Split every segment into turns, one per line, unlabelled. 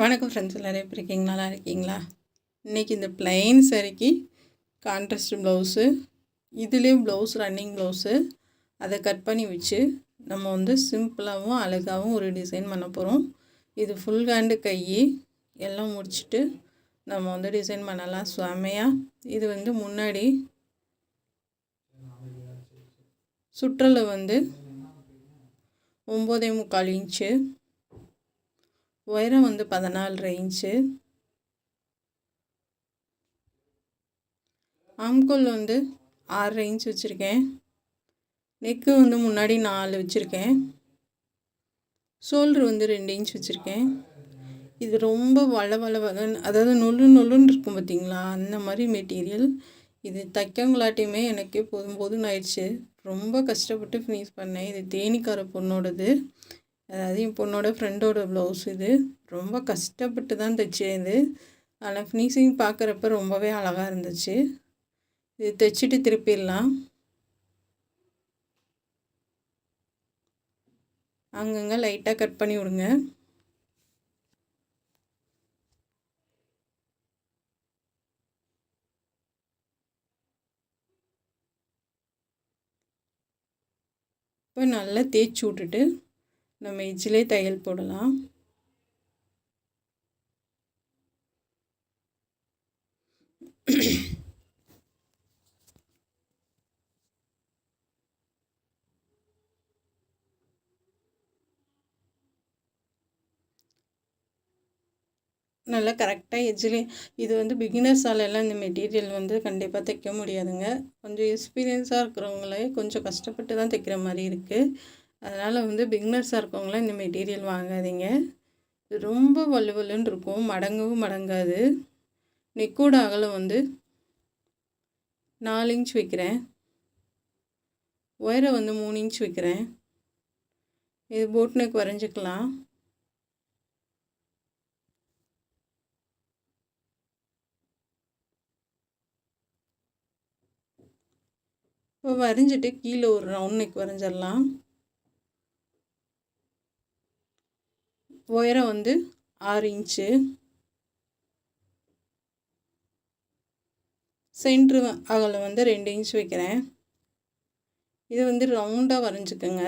வணக்கம் ஃப்ரெண்ட்ஸ், எல்லோரும் எப்படி இருக்கீங்க? நல்லா இருக்கீங்களா? இன்றைக்கி இந்த ப்ளைன் சரிக்கு கான்ட்ராஸ்ட் ப்ளவுஸு, இதுலேயும் ப்ளவுஸ் ரன்னிங் ப்ளவுஸு அதை கட் பண்ணி வச்சு நம்ம வந்து சிம்பிளாகவும் அழகாகவும் ஒரு டிசைன் பண்ண போகிறோம். இது ஃபுல் ஹேண்டு கை எல்லாம் முடிச்சுட்டு நம்ம வந்து டிசைன் பண்ணலாம் செமையாக. இது வந்து முன்னாடி சுற்றளவு வந்து 9.25 இன்ச்சு, உயரம் வந்து 14 இன்ச்சு, ஆம்கோல் வந்து 6 இன்ச் வச்சுருக்கேன். நெக்கு வந்து முன்னாடி 4 வச்சுருக்கேன். ஷோல்ட்ரு வந்து 2 இன்ச் வச்சுருக்கேன். இது ரொம்ப வளன்னு, அதாவது நொல்லுன்னு இருக்கும் பார்த்திங்களா, அந்த மாதிரி மெட்டீரியல். இது தைக்கவங்களாட்டையுமே எனக்கே போதும்னு ஆயிடுச்சு. ரொம்ப கஷ்டப்பட்டு ஃபினிஷ் பண்ணேன். இது தேனிக்கார பொண்ணோடது, அதாவது என் பொண்ணோட ஃப்ரெண்டோட ப்ளவுஸ். இது ரொம்ப கஷ்டப்பட்டு தான் தைச்சேன் இது. ஆனால் ஃபினிஷிங் பார்க்குறப்ப ரொம்பவே அழகாக இருந்துச்சு. இது தைச்சிட்டு திருப்பிடலாம். அங்கங்கே லைட்டாக கட் பண்ணி விடுங்க. இப்போ நல்லா தேய்ச்சி விட்டுட்டு நம்ம எஜ்ஜிலே தையல் போடலாம். நல்லா கரெக்டாக எஜ்ஜிலே. இது வந்து பிகினர்ஸாலெல்லாம் இந்த மெட்டீரியல் வந்து கண்டிப்பாக தைக்க முடியாதுங்க. கொஞ்சம் எக்ஸ்பீரியன்ஸாக இருக்கிறவங்களே கொஞ்சம் கஷ்டப்பட்டு தான் தைக்கிற மாதிரி இருக்குது. அதனால் வந்து பிகினர்ஸாக இருக்கவங்களாம் இந்த மெட்டீரியல் வாங்காதீங்க. இது ரொம்ப வலுவலுன்னு இருக்கும், மடங்கவும் மடங்காது. நெக்கோட அகலம் வந்து 4 இன்ச் வைக்கிறேன். உயரம் வந்து 3 இன்ச் வைக்கிறேன். இது போட் நெக் வரைஞ்சிக்கலாம். இப்போ வரைஞ்சிட்டு கீழே ஒரு ரவுண்ட் நெக் வரைஞ்சிடலாம். உயரம் வந்து 6 இன்ச்சு. சென்ட்ரு அகலம் வந்து 2 இன்ச் வைக்கிறேன். இது வந்து ரவுண்டாக வரைஞ்சிக்கோங்க.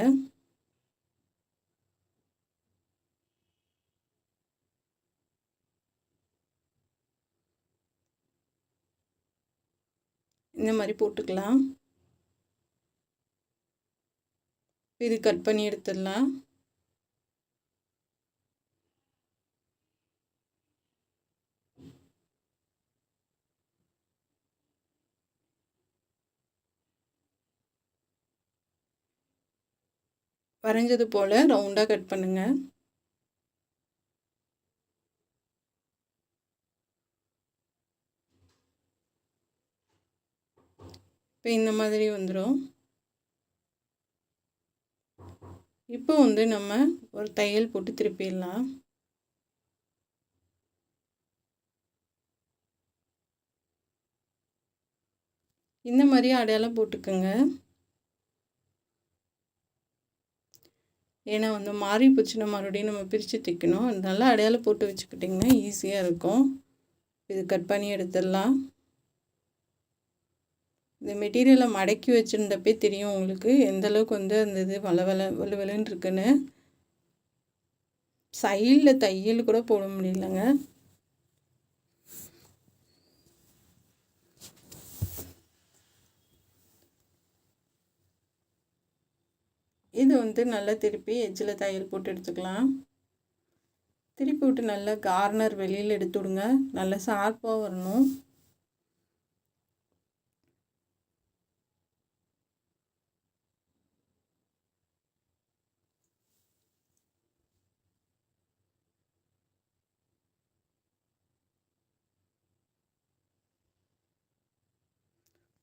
இந்த மாதிரி போட்டுக்கலாம். இது கட் பண்ணி எடுத்துடலாம். வரைஞ்சது போல் ரவுண்டாக கட் பண்ணுங்கள். இப்போ இந்த மாதிரி வந்துடும். இப்போ வந்து நம்ம ஒரு தையல் போட்டு திருப்பிடலாம். இந்த மாதிரி அடையாளம் போட்டுக்கோங்க. ஏன்னா வந்து மாறி போச்சுன்னா மறுபடியும் நம்ம பிரித்து தைக்கணும். அதனால அடையாளம் போட்டு வச்சுக்கிட்டிங்கன்னா ஈஸியாக இருக்கும். இது கட் பண்ணி எடுத்துடலாம். இந்த மெட்டீரியலை மடக்கி வச்சுருந்தப்பே தெரியும் உங்களுக்கு எந்தளவுக்கு வந்து அந்த இது வலுவலுன்னு இருக்குன்னு. சைடில் தையல் கூட போட முடியலங்க. இது வந்து நல்லா திருப்பி எஜ்ஜில் தையல் போட்டு எடுத்துக்கலாம். திருப்பி விட்டு நல்லா கார்னர் வெளியில் எடுத்து விடுங்க. நல்லா ஷார்ப்பாக வரணும்.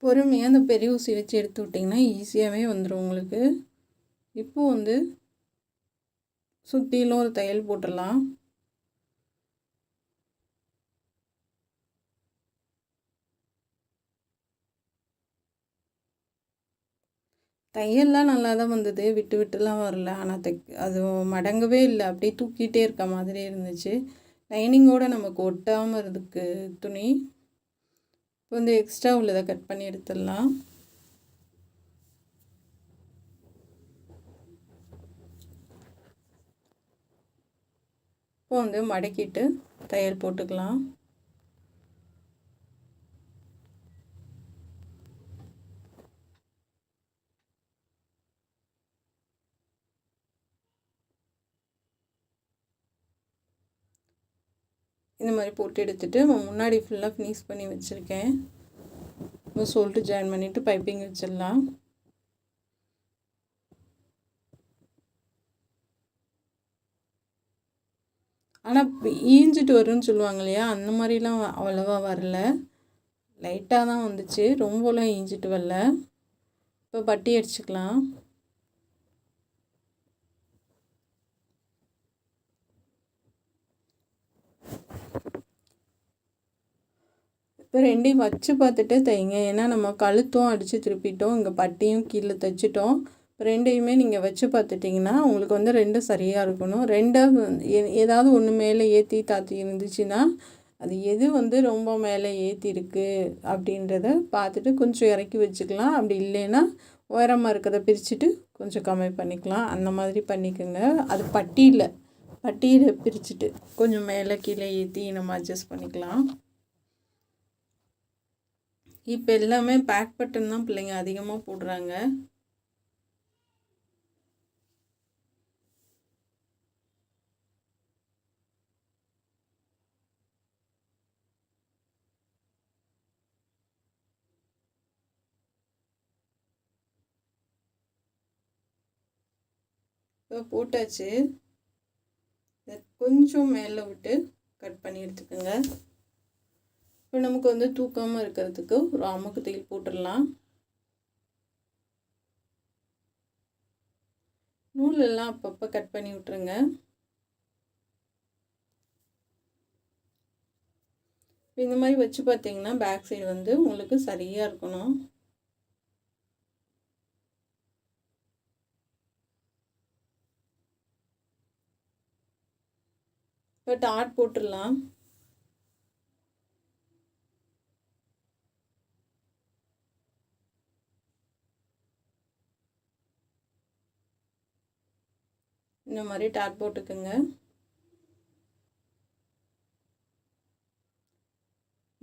பொறுமையாக அந்த பெரிய ஊசி வச்சு எடுத்து விட்டிங்கன்னா ஈஸியாகவே வந்துடும் உங்களுக்கு. இப்போ வந்து சுற்றிலும் ஒரு தையல் போட்டுடலாம். தையல்லாம் நல்லா தான் வந்தது, விட்டுலாம் வரல. ஆனால் அது மடங்கவே இல்லை, அப்படியே தூக்கிட்டே இருக்க மாதிரி இருந்துச்சு. லைனிங்கோடு நமக்கு ஒட்டாமல் இருக்கு துணி. இப்போ வந்து எக்ஸ்ட்ரா உள்ளதை கட் பண்ணி எடுத்துடலாம். இப்போ வந்து மடக்கிட்டு தையல் போட்டுக்கலாம். இந்த மாதிரி போட்டு எடுத்துகிட்டு முன்னாடி ஃபுல்லாக ஃபினிஷ் பண்ணி வச்சுருக்கேன். இப்போ சொல்லிட்டு ஜாயின் பண்ணிவிட்டு பைப்பிங் வச்சிடலாம். ஆனால் ஈஞ்சிட்டு வரும்னு சொல்லுவாங்க இல்லையா, அந்த மாதிரிலாம் அவ்வளோவா வரல, லைட்டாக தான் வந்துச்சு, ரொம்பலாம் ஈஞ்சிட்டு வரல. இப்போ பட்டி அடிச்சுக்கலாம். இப்போ ரெண்டையும் வச்சு பார்த்துட்டு தைங்க. ஏன்னா நம்ம கழுத்தும் அடித்து திருப்பிட்டோம், இங்கே பட்டியும் கீழே தைச்சிட்டோம். ரெண்டையுமே நீங்கள் வச்சு பார்த்துட்டிங்கன்னா உங்களுக்கு வந்து ரெண்டும் சரியாக இருக்கணும். ஏதாவது ஒன்று மேலே ஏற்றி தாத்தி இருந்துச்சுன்னா அது எது வந்து ரொம்ப மேலே ஏற்றிருக்கு அப்படின்றத பார்த்துட்டு கொஞ்சம் இறக்கி வச்சுக்கலாம். அப்படி இல்லைன்னா உயரமாக இருக்கிறத பிரிச்சுட்டு கொஞ்சம் கம்மி பண்ணிக்கலாம். அந்த மாதிரி பண்ணிக்கோங்க. அது பட்டியில் பிரிச்சுட்டு கொஞ்சம் மேலே கீழே ஏற்றி நம்ம அட்ஜஸ்ட் பண்ணிக்கலாம். இப்போ எல்லாமே பேக் பட்டன் தான் பிள்ளைங்க அதிகமாக போடுறாங்க. இப்போ போட்டாச்சு. கொஞ்சம் மேலே விட்டு கட் பண்ணி எடுத்துக்கோங்க. இப்போ நமக்கு வந்து தூக்காமல் இருக்கிறதுக்கு ஒரு அமுக்கு தையல் போட்டுடலாம். நூலெல்லாம் அப்பப்போ கட் பண்ணி விட்டுருங்க. இந்த மாதிரி வச்சு பார்த்தீங்கன்னா பேக் சைடு வந்து உங்களுக்கு சரியாக இருக்கணும். இப்போ டாட் போட்டுடலாம். இந்த மாதிரி டாட் போட்டுக்குங்க.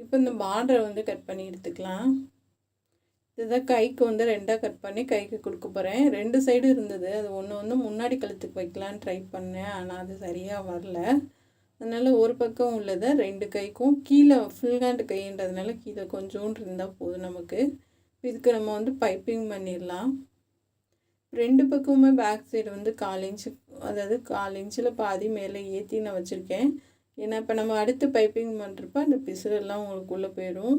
இப்போ இந்த பார்டரை வந்து கட் பண்ணி எடுத்துக்கலாம். இதுதான் கைக்கு வந்து ரெண்டாக கட் பண்ணி கைக்கு கொடுக்க போகிறேன். 2 சைடு இருந்தது, அது ஒன்று முன்னாடி கழுத்துக்கு வைக்கலான்னு ட்ரை பண்ணேன், ஆனால் அது சரியாக வரல. அதனால் ஒரு பக்கம் உள்ளதை 2 கைக்கும் கீழே ஃபுல் ஹேண்ட் கைன்றதுனால கீழே கொஞ்சோண்டு இருந்தால் போதும் நமக்கு. இதுக்கு நம்ம வந்து பைப்பிங் பண்ணிடலாம். 2 பக்கமுமே பேக் சைடு வந்து 1/4 இன்ச்சு, அதாவது 1/4 இன்ச்சில் பாதி மேலே ஏற்றி நான் வச்சுருக்கேன். ஏன்னா இப்போ நம்ம அடுத்து பைப்பிங் பண்ணுறப்ப அந்த பிசுறெல்லாம் உங்களுக்குள்ளே போயிடும்.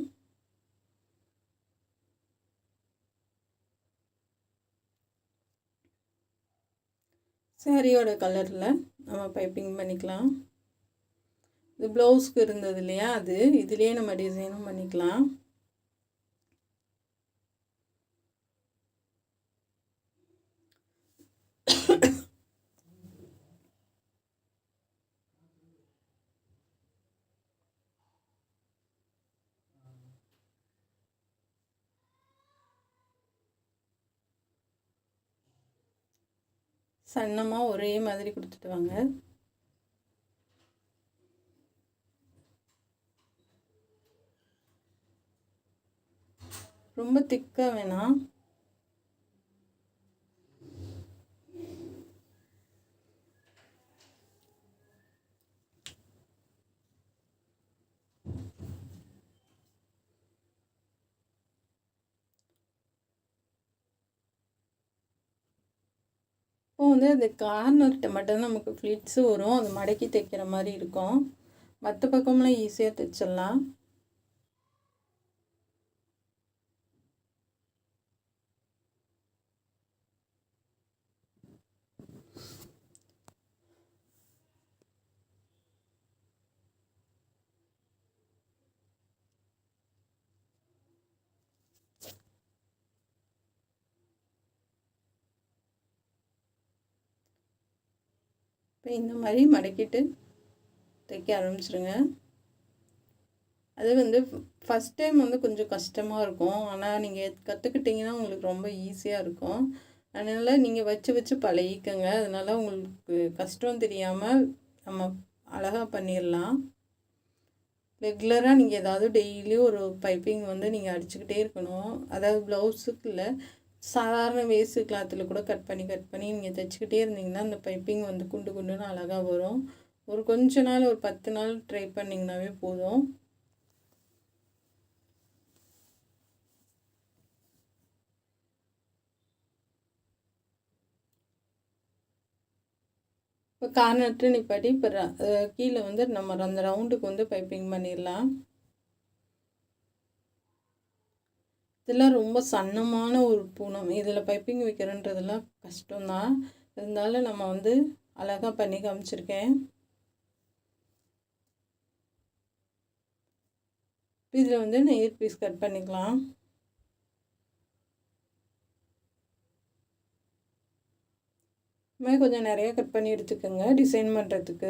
சாரியோட கலரில் நம்ம பைப்பிங் பண்ணிக்கலாம். இது ப்ளவுஸ்க்கு இருந்தது இல்லையா, அது இதுலேயே நம்ம டிசைனும் பண்ணிக்கலாம். சன்னமாக ஒரே மாதிரி கொடுத்துட்டு வாங்க. ரொம்ப திக்காக வேணாம். இப்போ வந்து அந்த கார்னர்கிட்ட மட்டும் நமக்கு ஃப்ளிட்ஸு வரும், அது மடக்கி தைக்கிற மாதிரி இருக்கும். மற்ற பக்கம்லாம் ஈஸியாக தைச்சிடலாம். இப்போ இந்த மாதிரி மடக்கிட்டு தைக்க ஆரம்பிச்சிருங்க. அது வந்து ஃபஸ்ட் டைம் வந்து கொஞ்சம் கஷ்டமாக இருக்கும். ஆனால் நீங்கள் கற்றுக்கிட்டிங்கன்னா உங்களுக்கு ரொம்ப ஈஸியாக இருக்கும். அதனால் நீங்கள் வச்சு வச்சு பழகிக்கங்க. அதனால் உங்களுக்கு கஷ்டம் தெரியாமல் நம்ம அழகாக பண்ணிடலாம். ரெகுலராக நீங்கள் ஏதாவது டெய்லியும் ஒரு பைப்பிங் வந்து நீங்கள் அடிச்சுக்கிட்டே இருக்கணும். அதாவது ப்ளவுஸுக்கு இல்லை, சாதாரண வேஸ்ட்டு கிளாத்தில் கூட கட் பண்ணி நீங்கள் தைச்சிக்கிட்டே இருந்தீங்கன்னா அந்த பைப்பிங் வந்து குண்டு குண்டுன்னு அழகாக வரும். ஒரு கொஞ்ச நாள், ஒரு 10 நாள் ட்ரை பண்ணிங்கனாவே போதும். இப்போ கார்னர்ட்டு நிப்பாட்டி இப்போ கீழே வந்து நம்ம அந்த ரவுண்டுக்கு வந்து பைப்பிங் பண்ணிடலாம். இதெல்லாம் ரொம்ப சன்னமான ஒரு பூனம். இதில் பைப்பிங் வைக்கிறன்றதெல்லாம் கஷ்டம்தான். இருந்தாலும் நம்ம வந்து அழகாக பண்ணி காமிச்சிருக்கேன். இதில் வந்து நெயில் பீஸ் கட் பண்ணிக்கலாம். இதுமாதிரி கொஞ்சம் நிறையா கட் பண்ணி எடுத்துக்கோங்க டிசைன் பண்ணுறதுக்கு.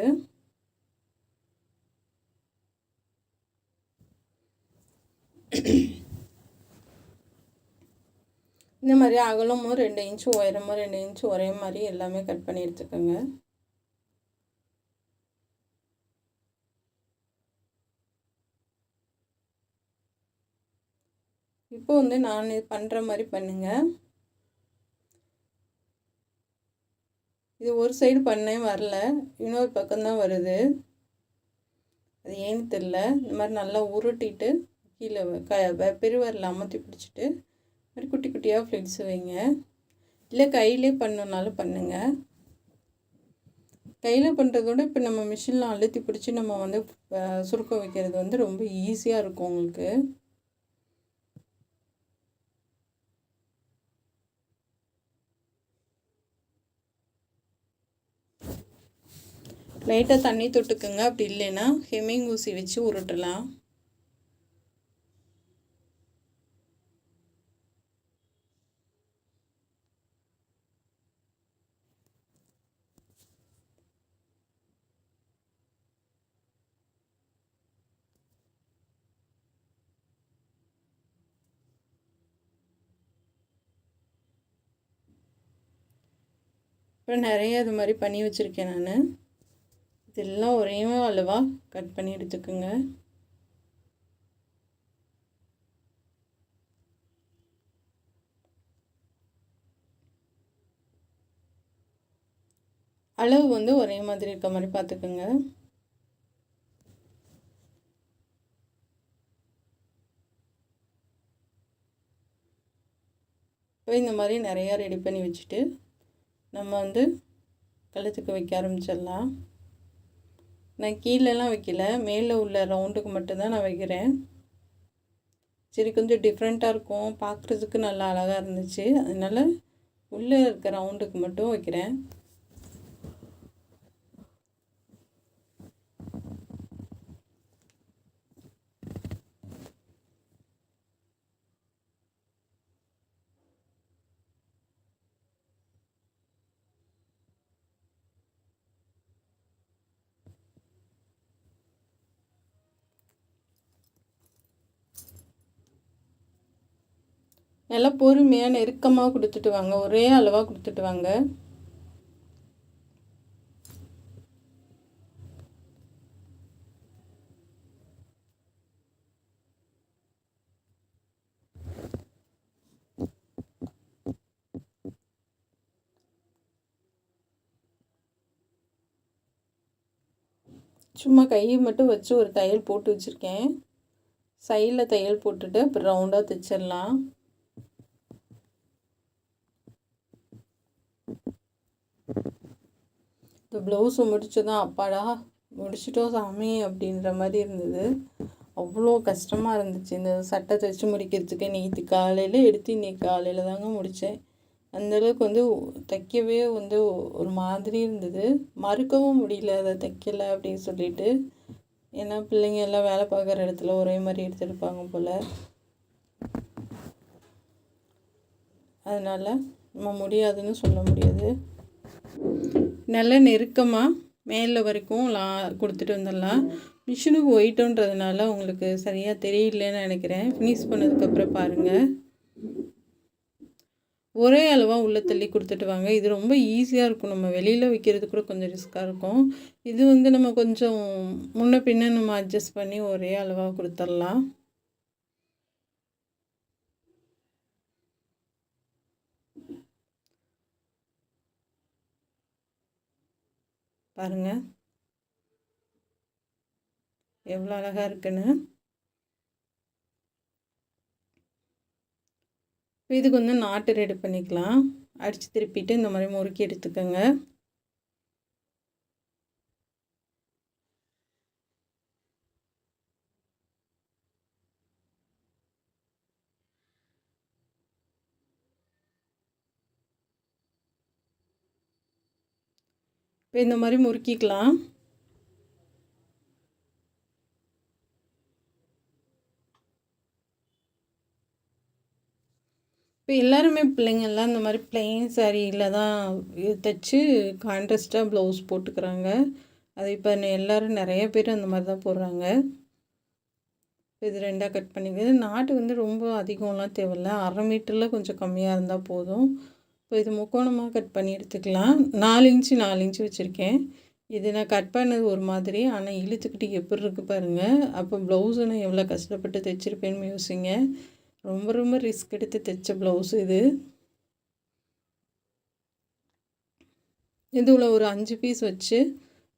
இந்த மாதிரி அகலமும் 2 இன்ச்சு, உயரமும் 2 இன்ச்சு ஒரே மாதிரி எல்லாமே கட் பண்ணி எடுத்துக்கோங்க. இப்போ வந்து நான் பண்ணுற மாதிரி பண்ணுங்கள். இது ஒரு சைடு பண்ணேன் வரல, இன்னொரு பக்கம்தான் வருது. அது ஏன்னு தெரில. இந்த மாதிரி நல்லா உருட்டிட்டு கீழே பெருவரில் அமர்த்தி பிடிச்சிட்டு மாதிரி குட்டி குட்டியாக ஃப்ளிட்ஸ் வைங்க. இல்லை கையிலே பண்ணனாலும் பண்ணுங்கள். கையில் பண்ணுறதோட இப்போ நம்ம மிஷினில் அழுத்தி பிடிச்சி நம்ம வந்து சுருக்க வைக்கிறது வந்து ரொம்ப ஈஸியாக இருக்கும் உங்களுக்கு. லைட்டாக தண்ணி தொட்டுக்குங்க. அப்படி இல்லைன்னா ஹெம்மிங் ஊசி வச்சு உருட்டலாம். அப்புறம் நிறைய இது மாதிரி பண்ணி வச்சுருக்கேன் நான். இதெல்லாம் ஒரே அளவாக கட் பண்ணி எடுத்துக்கோங்க. அளவு வந்து ஒரே மாதிரி இருக்க மாதிரி பார்த்துக்கோங்க. இப்போ இந்த மாதிரி நிறையா ரெடி பண்ணி வச்சுட்டு நம்ம வந்து கழுத்துக்கு வைக்க ஆரம்பிச்சிடலாம். நான் கீழெல்லாம் வைக்கல, மேலே உள்ள ரவுண்டுக்கு மட்டும்தான் நான் வைக்கிறேன். சரி, கொஞ்சம் டிஃப்ரெண்ட்டாக இருக்கும், பார்க்குறதுக்கு நல்லா அழகாக இருந்துச்சு. அதனால் உள்ளே இருக்க ரவுண்டுக்கு மட்டும் வைக்கிறேன். நல்லா பொறுமையாக நெருக்கமாக கொடுத்துட்டு வாங்க, ஒரே அளவாக கொடுத்துட்டு வாங்க. சும்மா கையை மட்டும் வச்சு ஒரு தையல் போட்டு வச்சுருக்கேன். சைடில் தையல் போட்டுட்டு அப்புறம் ரவுண்டாக தைச்சிடலாம். இந்த ப்ளவுஸை முடிச்சு தான் அப்பாடா முடிச்சிட்டோம் சாமி அப்படின்ற மாதிரி இருந்தது. அவ்வளோ கஷ்டமாக இருந்துச்சு இந்த சட்டை தைச்சி முடிக்கிறதுக்கு. நேற்று காலையில் எடுத்து இன்றைக்கி காலையில் தாங்க முடித்தேன். அந்தளவுக்கு வந்து தைக்கவே வந்து ஒரு மாதிரி இருந்தது. மறுக்கவும் முடியல அதை தைக்கலை அப்படின்னு சொல்லிட்டு. ஏன்னா பிள்ளைங்க எல்லாம் வேலை பார்க்குற இடத்துல ஒரே மாதிரி எடுத்துருப்பாங்க போல். அதனால் நம்ம முடியாதுன்னு சொல்ல முடியாது. நல்ல நெருக்கமாக மேலே வரைக்கும் கொடுத்துட்டு வந்துடலாம். மிஷினுக்கு ஒயிட்டுன்றதுனால உங்களுக்கு சரியாக தெரியலன்னு நினைக்கிறேன். ஃபினிஷ் பண்ணதுக்கப்புறம் பாருங்கள். ஒரே அளவாக உள்ளே தள்ளி கொடுத்துட்டு வாங்க. இது ரொம்ப ஈஸியாக இருக்கும். நம்ம வெளியில் விற்கிறது கூட கொஞ்சம் ரிஸ்க்காக இருக்கும். இது வந்து நம்ம கொஞ்சம் முன்ன பின்ன நம்ம அட்ஜஸ்ட் பண்ணி ஒரே அளவாக கொடுத்துடலாம். பாருங்கள் எவ்வளோ அழகாக இருக்குன்னு. இதுக்கு வந்து நாட்டு ரெடி பண்ணிக்கலாம். அடித்து திருப்பிட்டு இந்த மாதிரி முறுக்கி எடுத்துக்கோங்க. இப்போ இந்த மாதிரி முறுக்கிக்கலாம். இப்போ எல்லாருமே பிள்ளைங்கள்லாம் இந்த மாதிரி ப்ளெயின் சாரியில் தான் தைச்சி கான்ட்ராஸ்ட்டாக ப்ளவுஸ் போட்டுக்கிறாங்க. அது இப்போ எல்லோரும் நிறைய பேர் அந்த மாதிரி தான் போடுறாங்க. இது 2ஆக கட் பண்ணிக்கிறது. நாட்டு வந்து ரொம்ப அதிகம்லாம் தேவையில்ல. 1/2 மீட்டரில் கொஞ்சம் கம்மியாக இருந்தால் போதும். இப்போ இது முக்கோணமாக கட் பண்ணி எடுத்துக்கலாம். 4 இன்ச்சு 4 இன்ச்சு வச்சுருக்கேன். இது நான் கட் பண்ணது ஒரு மாதிரி, ஆனால் இழுத்துக்கிட்டு எப்படி இருக்குது பாருங்கள். அப்போ ப்ளவுஸை நான் எவ்வளோ கஷ்டப்பட்டு தைச்சிருப்பேன்னு யோசிங்க. ரொம்ப ரொம்ப ரிஸ்க் எடுத்து தைச்ச ப்ளவுஸ் இது. இதுல ஒரு 5 பீஸ் வச்சு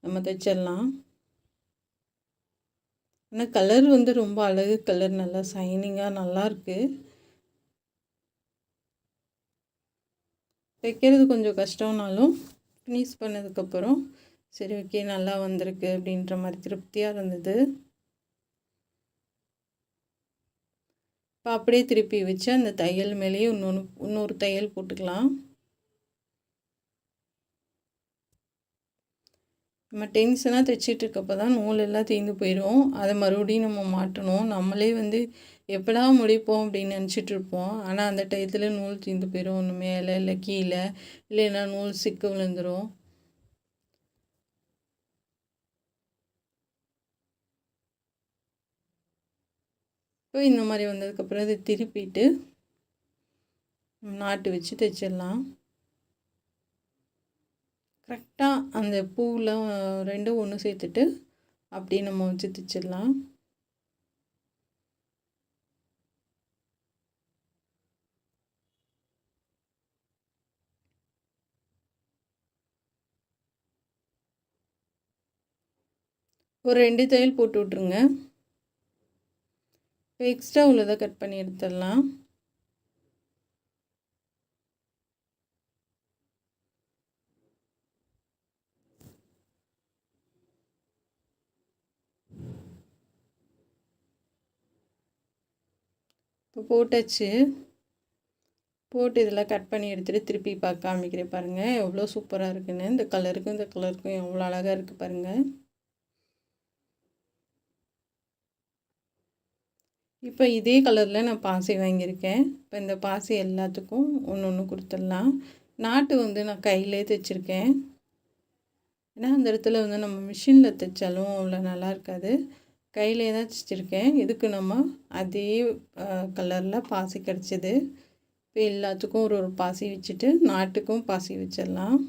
நம்ம தைச்சிடலாம். ஆனால் கலர் வந்து ரொம்ப அழகு கலர், நல்லா ஷைனிங்காக நல்லாயிருக்கு. தைக்கிறது கொஞ்சம் கஷ்டம்னாலும் ஃபினிஷ் பண்ணதுக்கப்புறம் சரி ஓகே நல்லா வந்திருக்கு அப்படின்ற மாதிரி திருப்தியாக இருந்தது. இப்போ அப்படியே திருப்பி வச்சு அந்த தையல் மேலேயே இன்னொரு தையல் போட்டுக்கலாம். நம்ம டென்ஷனாக தைச்சிட்டு இருக்கப்போ தான் நூல் எல்லாம் தீர்ந்து போயிடும். அதை மறுபடியும் நம்ம மாட்டணும். நம்மளே வந்து எப்படா முடிப்போம் அப்படின்னு நினச்சிட்டு இருப்போம். ஆனால் அந்த டயத்தில் நூல் தீர்ந்து போயிடும். ஒன்று மேலே இல்லை கீழே, இல்லைன்னா நூல் சிக்க விழுந்துடும். இப்போ இந்த மாதிரி வந்ததுக்கப்புறம் இதை திருப்பிட்டு நாட்டு வச்சு தைச்சிடலாம். கரெக்டாக அந்த பூவில் ரெண்டும் ஒன்று சேர்த்துட்டு அப்படியே நம்ம வச்சு தைச்சிடலாம். ஒரு 2 தையல் போட்டு விட்ருங்க. இப்போ எக்ஸ்ட்ரா உள்ளதை கட் பண்ணி எடுத்துடலாம். இப்போ போட்டாச்சு. போட்டு இதில் கட் பண்ணி எடுத்துகிட்டு திருப்பி காமிக்கிறேன் பாருங்கள் எவ்வளோ சூப்பராக இருக்குன்னு. இந்த கலருக்கும் எவ்வளோ அழகாக இருக்குது பாருங்கள். இப்போ இதே கலரில் நான் பாசி வாங்கியிருக்கேன். இப்போ இந்த பாசி எல்லாத்துக்கும் ஒன்று ஒன்று கொடுத்துடலாம். நாட்டு வந்து நான் கையிலே தைச்சிருக்கேன். ஏன்னா அந்த இடத்துல வந்து நம்ம மிஷினில் தைச்சாலும் அவ்வளோ நல்லா இருக்காது. கையிலே தான் தைச்சிருக்கேன். இதுக்கு நம்ம அதே கலரில் பாசி கிடச்சிது. இப்போ எல்லாத்துக்கும் ஒரு பாசி வச்சுட்டு நாட்டுக்கும் பாசி வச்சிடலாம்.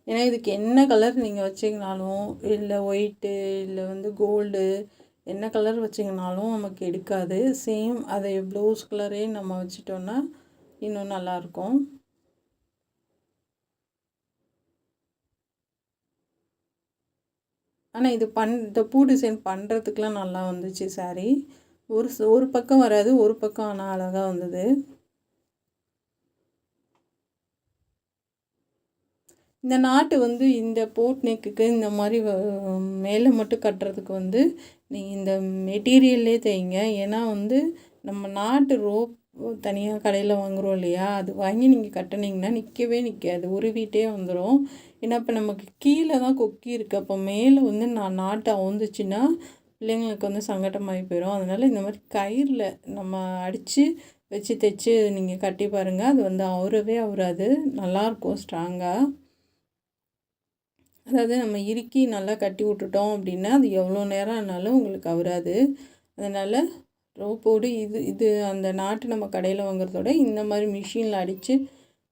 ஏன்னா இதுக்கு என்ன கலர் நீங்கள் வச்சிங்கனாலும், இல்லை ஒயிட்டு இல்லை வந்து கோல்டு, என்ன கலர் வச்சிங்கனாலும் நமக்கு எடுக்காது. சேம் அதை ப்ளவுஸ் கலரே நம்ம வச்சிட்டோன்னா இன்னும் நல்லாயிருக்கும். ஆனால் இந்த பூ டிசைன் பண்ணுறதுக்குலாம் நல்லா வந்துச்சு சாரீ. ஒரு பக்கம் வராது, ஒரு பக்கம் ஆனால் அழகாக வந்தது. இந்த நாட்டு வந்து இந்த போட் நெக்குக்கு இந்த மாதிரி மேலே மட்டும் கட்டுறதுக்கு வந்து நீங்கள் இந்த மெட்டீரியல்லே தைங்க. ஏன்னா வந்து நம்ம நாட்டு தனியாக கடையில் வாங்குகிறோம் இல்லையா, அது வாங்கி நீங்கள் கட்டினீங்கன்னா நிற்கவே நிற்காது, உருவிட்டே வந்துடும். ஏன்னா இப்போ நமக்கு கீழே தான் கொக்கி இருக்குது, அப்போ மேலே வந்து நாட்டு அவுந்துச்சுன்னா பிள்ளைங்களுக்கு வந்து சங்கடமாகி போயிடும். அதனால் இந்த மாதிரி கயிறில் நம்ம அடித்து வச்சு தைச்சி நீங்கள் கட்டி பாருங்கள், அது வந்து அவராது, நல்லாயிருக்கும் ஸ்ட்ராங்காக. அதாவது நம்ம இறுக்கி நல்லா கட்டி விட்டுட்டோம் அப்படின்னா அது எவ்வளோ நேரம் ஆனாலும் உங்களுக்கு அவராது. அதனால் ரோப்போடு இது அந்த நாட்டு நம்ம கடையில் வாங்குறதோட இந்த மாதிரி மிஷினில் அடித்து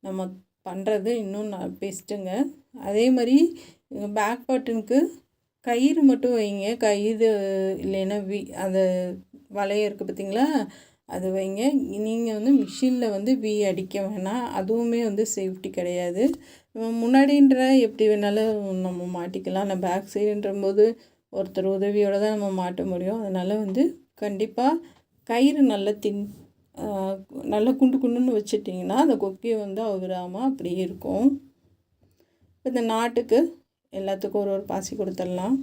நம்ம பண்ணுறது இன்னும் பெஸ்ட்டுங்க. அதே மாதிரி பேக் பட்டனுக்கு கயிறு மட்டும் வைங்க, கயிறு இல்லைன்னா அந்த வளையம் இருக்குது பார்த்திங்களா, அது வைங்க. நீங்கள் வந்து மிஷினில் வந்து அடிக்க வேணாம், அதுவுமே வந்து சேஃப்டி கிடையாது. முன்னாடின்ற எப்படி வேணாலும் நம்ம மாட்டிக்கலாம், நம்ம பேக் சைடுன்ற போது ஒருத்தர் உதவியோடு தான் நம்ம மாட்ட முடியும். அதனால் வந்து கண்டிப்பாக கயிறு நல்லா குண்டு குண்டுன்னு வச்சுட்டிங்கன்னா அந்த கொக்கியை வந்து அவராமல் அப்படியே இருக்கும். இப்போ இந்த நாட்டுக்கு எல்லாத்துக்கும் ஒரு பாசி கொடுத்துடலாம்.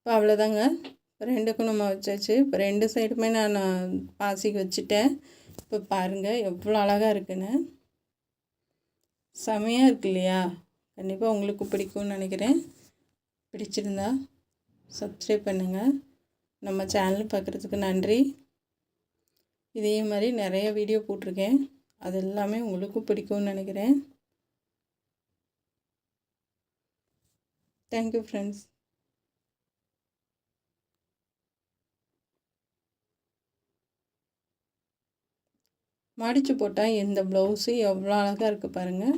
இப்போ அவ்வளோதாங்க, ரெண்டுக்கும் நம்ம வச்சாச்சு. இப்போ ரெண்டு சைடுமே நான் பாசிக்கு வச்சுட்டேன். இப்போ பாருங்கள் எவ்வளோ அழகாக இருக்குன்னு, செமையாக இருக்கு இல்லையா? கண்டிப்பாக உங்களுக்கு பிடிக்கும்னு நினைக்கிறேன். பிடிச்சிருந்தா சப்ஸ்கிரைப் பண்ணுங்கள். நம்ம சேனல் பார்க்குறதுக்கு நன்றி. இதே மாதிரி நிறைய வீடியோ போட்டிருக்கேன், அது எல்லாமே உங்களுக்கும் பிடிக்கும்னு நினைக்கிறேன். Thank you friends. மடித்து போட்டால் எந்த ப்ளவுஸு எவ்வளோ அழகாக இருக்குது பாருங்கள்.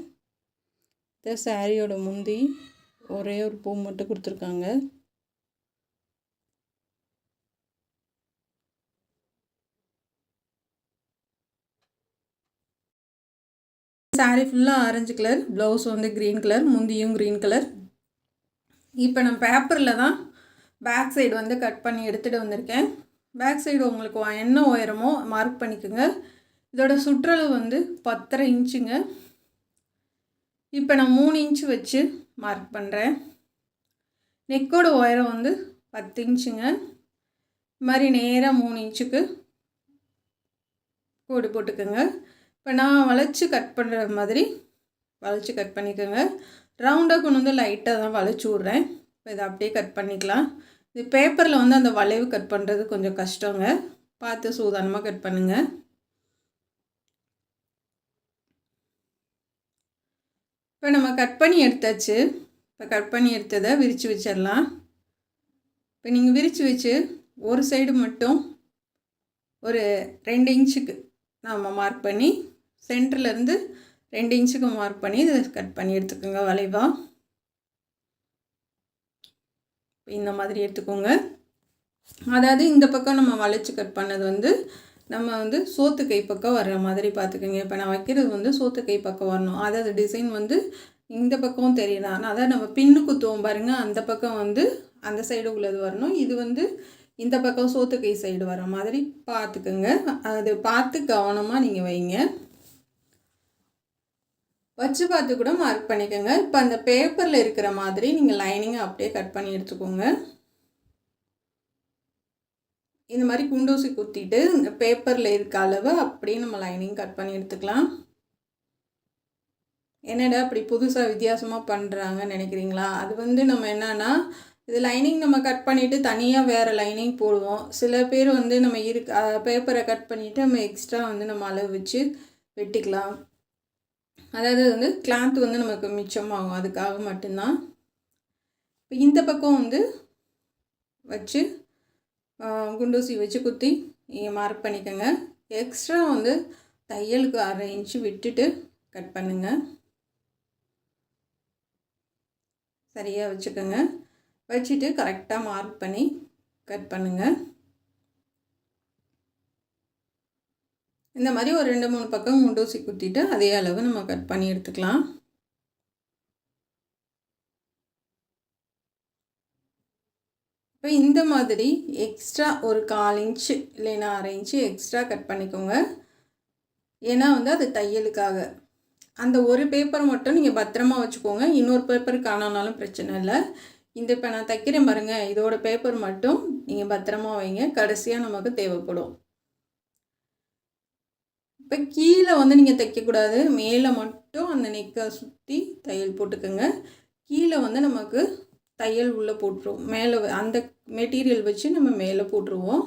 இந்த சாரியோட முந்தி ஒரே ஒரு பூ மட்டும் கொடுத்துருக்காங்க. சாரி ஃபுல்லாக ஆரஞ்சு கலர், ப்ளவுஸ் வந்து க்ரீன் கலர், முந்தியும் க்ரீன் கலர். இப்போ நான் பேப்பரில் தான் பேக் சைடு வந்து கட் பண்ணி எடுத்துகிட்டு வந்திருக்கேன். பேக் சைடு உங்களுக்கு என்ன உயரமோ மார்க் பண்ணிக்கோங்க. இதோட சுற்றளவு வந்து 10.5 இன்ச்சுங்க. இப்போ நான் 3 இன்ச்சு வச்சு மார்க் பண்ணுறேன். நெக்கோட உயரம் வந்து 10 இன்ச்சுங்க. இது மாதிரி நேராக 3 இன்ச்சுக்கு கோடு போட்டுக்கோங்க. இப்போ நான் வளைச்சி கட் பண்ணுற மாதிரி வளைச்சி கட் பண்ணிக்கோங்க. ரவுண்டாக கொண்டு வந்து லைட்டாக தான் வளைச்சி விட்றேன். இப்போ இதை அப்படியே கட் பண்ணிக்கலாம். இது பேப்பரில் வந்து அந்த வளைவு கட் பண்ணுறது கொஞ்சம் கஷ்டங்க, பார்த்து சூதானமாக கட் பண்ணுங்கள். இப்போ நம்ம கட் பண்ணி எடுத்தாச்சு. இப்போ கட் பண்ணி எடுத்ததை விரித்து வச்சிடலாம். இப்போ நீங்கள் விரித்து வச்சு ஒரு சைடு மட்டும் ஒரு 2 இன்ச்சுக்கு நம்ம மார்க் பண்ணி சென்டர்லேருந்து 2 இன்ச்சுக்கு மார்க் பண்ணி இதை கட் பண்ணி எடுத்துக்கோங்க வளைவாக. இந்த மாதிரி எடுத்துக்கோங்க. அதாவது இந்த பக்கம் நம்ம வளைச்சி கட் பண்ணது வந்து நம்ம வந்து சோத்து கை பக்கம் வர்ற மாதிரி பார்த்துக்கோங்க. இப்போ நான் வைக்கிறது வந்து சோத்து கை பக்கம் வரணும். அதாவது டிசைன் வந்து இந்த பக்கம் தெரியலாம், அதாவது நம்ம பின்னு குத்துவோம் பாருங்கள், அந்த பக்கம் வந்து அந்த சைடு உள்ளது வரணும். இது வந்து இந்த பக்கம் சோத்து கை சைடு வர மாதிரி பார்த்துக்குங்க. அது பார்த்து கவனமாக நீங்கள் வைங்க. வச்சு பார்த்து கூட மார்க் பண்ணிக்கோங்க. இப்போ அந்த பேப்பரில் இருக்கிற மாதிரி நீங்கள் லைனிங்கை அப்படியே கட் பண்ணி எடுத்துக்கோங்க. இந்த மாதிரி குண்டூசி குத்திட்டு இந்த பேப்பரில் இருக்க அளவு அப்படியே நம்ம லைனிங் கட் பண்ணி எடுத்துக்கலாம். என்னடா அப்படி புதுசாக வித்தியாசமாக பண்ணுறாங்கன்னு நினைக்கிறீங்களா? அது வந்து நம்ம என்னன்னா, இது லைனிங் நம்ம கட் பண்ணிவிட்டு தனியாக வேறு லைனிங் போடுவோம். சில பேர் வந்து நம்ம பேப்பரை கட் பண்ணிவிட்டு நம்ம எக்ஸ்ட்ரா வந்து நம்ம அளவு வச்சு வெட்டிக்கலாம். அதாவது வந்து கிளாத் வந்து நமக்கு மிச்சமாகும், அதுக்காக மட்டும்தான். இப்போ இந்த பக்கம் வந்து வச்சு குண்டூசி வச்சு குத்தி நீங்கள் மார்க் பண்ணிக்கோங்க. எக்ஸ்ட்ரா வந்து தையலுக்கு 1/2 இன்ச்சு விட்டுட்டு கட் பண்ணுங்கள். சரியாக வச்சுக்கோங்க. வச்சுட்டு கரெக்டாக மார்க் பண்ணி கட் பண்ணுங்கள். இந்த மாதிரி ஒரு 2-3 பக்கம் குண்டூசி குத்திட்டு அதே அளவு நம்ம கட் பண்ணி எடுத்துக்கலாம். இப்போ இந்த மாதிரி எக்ஸ்ட்ரா ஒரு 1/4 இன்ச்சு இல்லைன்னா 1/2 இன்ச்சு எக்ஸ்ட்ரா கட் பண்ணிக்கோங்க. ஏன்னா வந்து அது தையலுக்காக. அந்த ஒரு பேப்பரை மட்டும் நீங்கள் பத்திரமா வச்சுக்கோங்க. இன்னொரு பேப்பர் காணானாலும் பிரச்சனை இல்லை. இந்த இப்போ நான் தைக்கிறேன் பாருங்கள், இதோட பேப்பர் மட்டும் நீங்கள் பத்திரமா வைங்க, கடைசியாக நமக்கு தேவைப்படும். இப்போ கீழே வந்து நீங்கள் தைக்கக்கூடாது, மேலே மட்டும் அந்த நெக்கை சுற்றி தையல் போட்டுக்கோங்க. கீழே வந்து நமக்கு தையல் உள்ளே போட்டுருவோம், மேலே அந்த மெட்டீரியல் வச்சு நம்ம மேலே போட்டுருவோம்.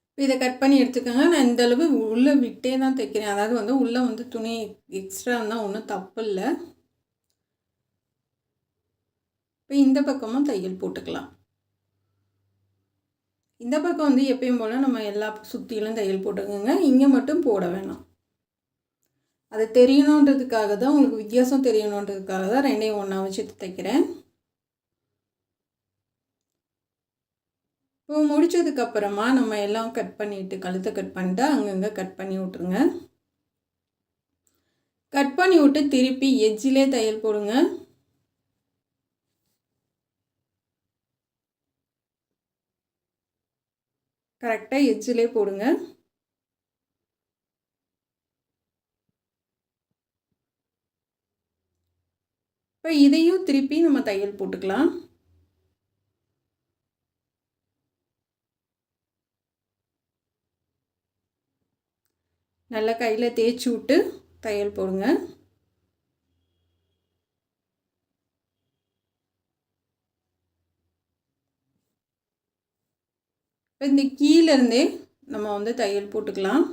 இப்போ இதை கட் பண்ணி எடுத்துக்கோங்க. நான் இந்தளவு உள்ளே விட்டே தான் தைக்கிறேன், அதாவது வந்து உள்ளே வந்து துணி எக்ஸ்ட்ரா இருந்தால் ஒன்றும் தப்பு இல்லை. இப்போ இந்த பக்கமும் தையல் போட்டுக்கலாம். இந்த பக்கம் வந்து எப்பயும் போல் நம்ம எல்லா சுற்றிலும் தையல் போட்டுக்கோங்க, இங்கே மட்டும் போட வேணாம். அது தெரியணுன்றதுக்காக தான், உங்களுக்கு வித்தியாசம் தெரியணுன்றதுக்காக தான் ரெண்டையும் ஒன்றா வச்சு தைக்கிறேன். இப்போ முடித்ததுக்கப்புறமா நம்ம எல்லாம் கட் பண்ணிவிட்டு, கழுத்தை கட் பண்ணிட்டு அங்கங்கே கட் பண்ணி விட்ருங்க. கட் பண்ணி விட்டு திருப்பி எட்ஜிலே தையல் போடுங்க. கரெக்டாக எட்ஜிலே போடுங்க. இப்போ இதையும் திருப்பி நம்ம தையல் போட்டுக்கலாம். நல்லா கையில் தேய்ச்சி விட்டு தையல் போடுங்க. இப்போ இந்த கீழேருந்தே நம்ம வந்து தையல் போட்டுக்கலாம்.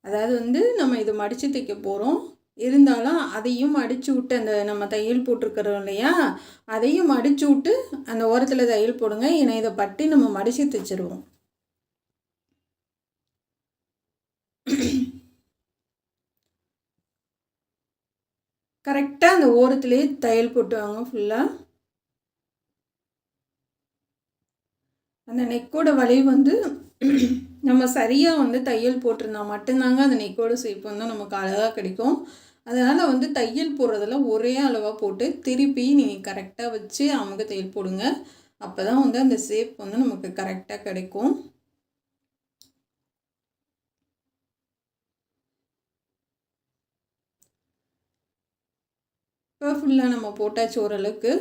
அதாவது வந்து நம்ம இது மடித்து தைக்க போகிறோம், இருந்தாலும் அதையும் மடித்து விட்டு, அந்த நம்ம தையல் போட்டிருக்கிறோம் இல்லையா, அதையும் மடித்து விட்டு அந்த ஓரத்தில் தையல் போடுங்க. ஏன்னா இதை பட்டி நம்ம மடித்து தைச்சிருவோம். கரெக்டாக அந்த ஓரத்துலேயே தையல் போட்டு வாங்க ஃபுல்லாக. அந்த நெக்கோட வளைவு வந்து நம்ம சரியாக வந்து தையல் போட்டிருந்தா மட்டும்தாங்க அந்த நெக்கோட ஷேப் வந்து நமக்கு அழகாக கிடைக்கும். அதனால் வந்து தையல் போடுறதில் ஒரே அளவாக போட்டு திருப்பி நீங்கள் கரெக்டாக வச்சு அமுக தையல் போடுங்க. அப்போ தான் வந்து அந்த ஷேப் வந்து நமக்கு கரெக்டாக கிடைக்கும். இப்போ ஃபுல்லாக நம்ம போட்டாச்சு ஓரளவுக்கு.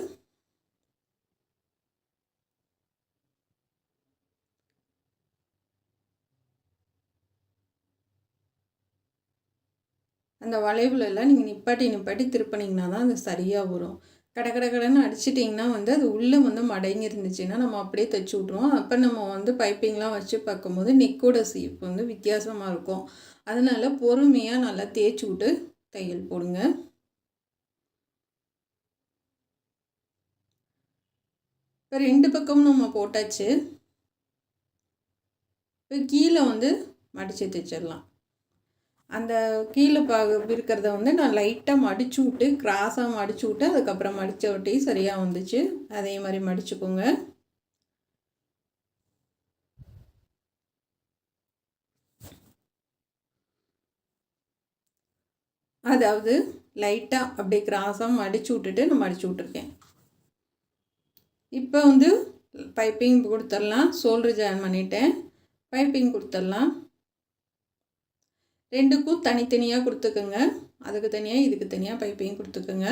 அந்த வளைவுலெல்லாம் நீங்கள் நிப்பாட்டி திருப்பினீங்கன்னா தான் அது சரியாக வரும். கடைன்னு அடிச்சிட்டிங்கன்னா வந்து அது உள்ளே வந்து மடங்கி இருந்துச்சுன்னா நம்ம அப்படியே தைச்சி விட்ருவோம். அப்போ நம்ம வந்து பைப்பிங்லாம் வச்சு பார்க்கும்போது நெக்கோட ஷேப் வந்து வித்தியாசமாக இருக்கும். அதனால் பொறுமையாக நல்லா தேய்ச்சி விட்டு தையல் போடுங்க. இப்போ 2 பக்கமும் நம்ம போட்டாச்சு. இப்போ கீழே வந்து மடித்து தைச்சிடலாம். அந்த கீழே இருக்கிறத வந்து நான் லைட்டாக மடித்து விட்டு, கிராஸாக மடித்து விட்டு அதுக்கப்புறம் மடித்த ஒட்டி சரியாக வந்துச்சு. அதே மாதிரி மடிச்சுக்கோங்க. அதாவது லைட்டாக அப்படியே கிராஸாக மடித்து விட்டுட்டு நான் மடித்து விட்ருக்கேன். இப்போ வந்து பைப்பிங் கொடுத்துடலாம். ஷோல்டர் ஜாயின் பண்ணிவிட்டேன், பைப்பிங் கொடுத்துடலாம். 2க்கும் தனித்தனியாக கொடுத்துக்கோங்க. அதுக்கு தனியாக இதுக்கு தனியாக பைப்பிங் கொடுத்துக்கோங்க.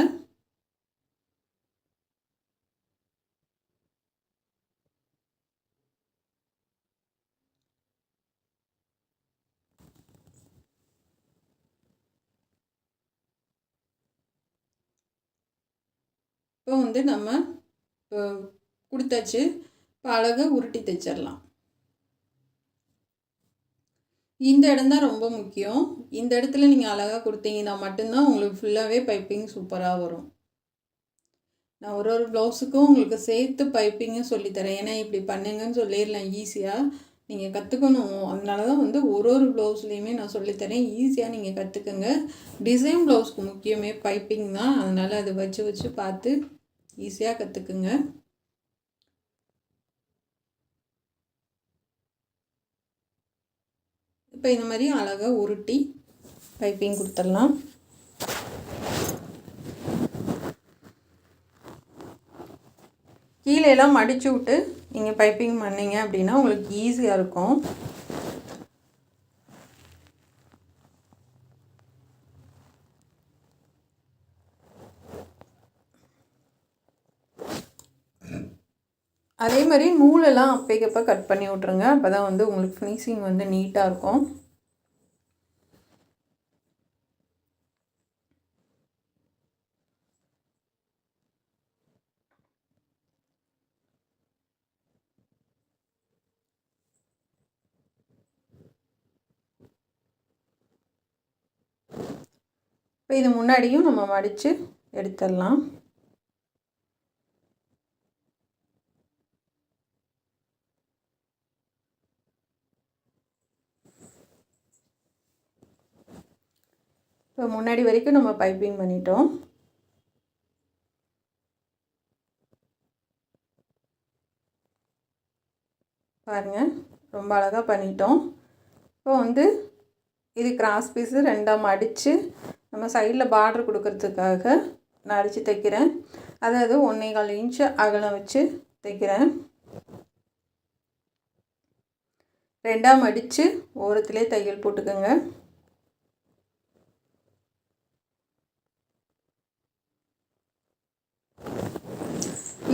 இப்போ வந்து நம்ம கொடுத்தாச்சு. இப்போ அழகாக உருட்டி தைச்சிடலாம். இந்த இடம் தான் ரொம்ப முக்கியம். இந்த இடத்துல நீங்கள் அழகாக கொடுத்தீங்கன்னா மட்டும்தான் உங்களுக்கு ஃபுல்லாகவே பைப்பிங் சூப்பராக வரும். நான் ஒரு ப்ளவுஸுக்கும் உங்களுக்கு சேர்த்து பைப்பிங்கும் சொல்லித்தரேன். ஏன்னா இப்படி பண்ணுங்கன்னு சொல்லிடலாம் ஈஸியாக, நீங்கள் கற்றுக்கணும். அதனால தான் வந்து ஒரு ப்ளவுஸ்லேயுமே நான் சொல்லித்தரேன், ஈஸியாக நீங்கள் கற்றுக்குங்க. டிசைன் ப்ளவுஸ்க்கு முக்கியமே பைப்பிங் தான். அதனால் அதை வச்சு பார்த்து ஈஸியாக கற்றுக்குங்க. இப்போ இந்த மாதிரி அழகாக உருட்டி பைப்பிங் கொடுத்துடலாம். கீழேலாம் மடித்து விட்டு நீங்கள் பைப்பிங் பண்ணிங்க அப்படின்னா உங்களுக்கு ஈஸியாக இருக்கும். அதே மாதிரி நூலெல்லாம் அப்பைக்கப்போ கட் பண்ணி விட்ருங்க. அப்போ தான் வந்து உங்களுக்கு ஃபினிஷிங் வந்து நீட்டாக இருக்கும். இப்போ இது முன்னாடியும் நம்ம மடித்து எடுத்துடலாம். இப்போ முன்னாடி வரைக்கும் நம்ம பைப்பிங் பண்ணிட்டோம். பாருங்கள், ரொம்ப அழகாக பண்ணிட்டோம். இப்போ வந்து இது கிராஸ் பீஸு 2ஆக மடித்து நம்ம சைடில் பார்டர் கொடுக்கறதுக்காக நான் அடித்து தைக்கிறேன். அதாவது 1.25 இன்ச்சு அகலம் வச்சு தைக்கிறேன். 2ஆக மடித்து ஓரத்திலே தையல் போட்டுக்கோங்க.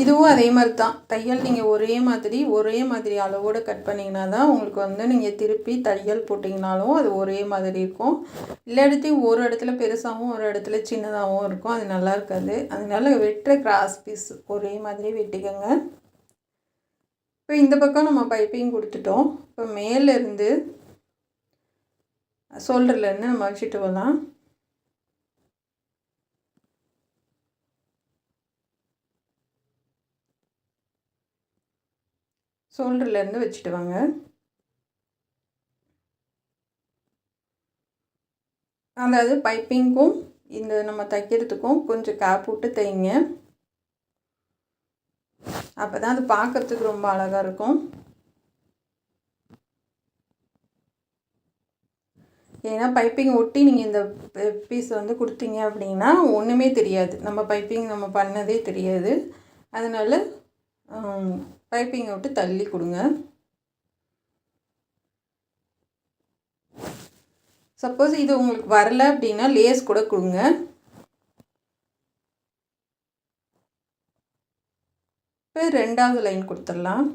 இதுவும் அதே மாதிரி தான். தையல் நீங்கள் ஒரே மாதிரி அளவோடு கட் பண்ணிங்கன்னா தான் உங்களுக்கு வந்து நீங்கள் திருப்பி தையல் போட்டிங்கனாலும் அது ஒரே மாதிரி இருக்கும். இல்லாட்டி ஒரு இடத்துல பெருசாகவும் ஒரு இடத்துல சின்னதாகவும் இருக்கும். அது நல்லா இருக்காது. அதனால வெட்டுற கிராஸ் பீஸ் ஒரே மாதிரி வெட்டிக்கோங்க. இப்போ இந்த பக்கம் நம்ம பைப்பிங் கொடுத்துட்டோம். இப்போ மேலேருந்து ஷோல்டர்லேருந்து நம்ம வச்சுட்டு வரலாம். ஷோல்டர்லேருந்து வச்சுட்டு வாங்க. அதாவது பைப்பிங்க்கும் இந்த நம்ம தைக்கிறதுக்கும் கொஞ்சம் கேப் விட்டு தைங்க. அப்போ தான் அது பார்க்குறதுக்கு ரொம்ப அழகாக இருக்கும். ஏன்னா பைப்பிங் ஒட்டி நீங்கள் இந்த பீஸ் வந்து கொடுத்தீங்க அப்படின்னா ஒன்றுமே தெரியாது. நம்ம பைப்பிங் நம்ம பண்ணதே தெரியாது. அதனால் பைப்பிங்கை விட்டு தள்ளி கொடுங்க. சப்போஸ் இது உங்களுக்கு வரல அப்படின்னா லேஸ் கூட கொடுங்க. இப்போ 2ஆவது லைன் கொடுத்துடலாம்.